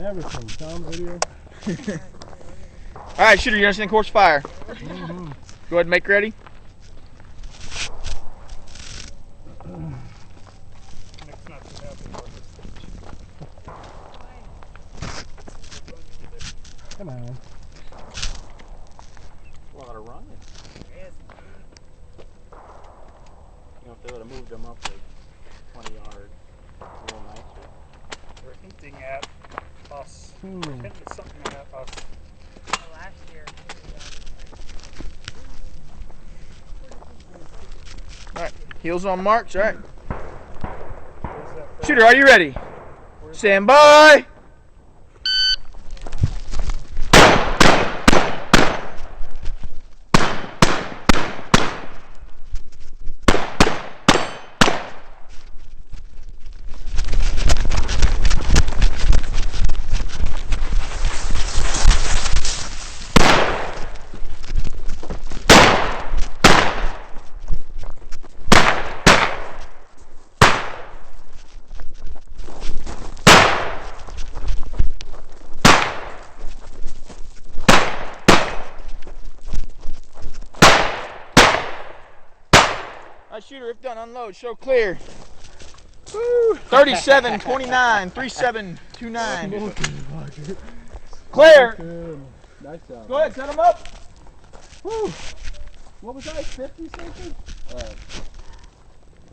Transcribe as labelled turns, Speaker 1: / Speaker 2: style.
Speaker 1: Everything. Sound, video.
Speaker 2: Alright, shooter, you understand course fire?
Speaker 1: Mm-hmm.
Speaker 2: Go ahead and make ready.
Speaker 1: Nick's not too happy about this stage. Come on.
Speaker 3: A lot of running. You know, if they would have moved them up like 20 yards, a little nicer.
Speaker 1: They're hinting at us. They're hinting at something at us.
Speaker 4: Last year.
Speaker 2: Alright, heels on marks, alright. Shooter, are you ready? Stand by! Alright, shooter, if done, unload, show clear. Woo! 37, 29, 3729. Clear!
Speaker 1: Nice job.
Speaker 2: Go ahead, set them up.
Speaker 1: What was that, 50 something?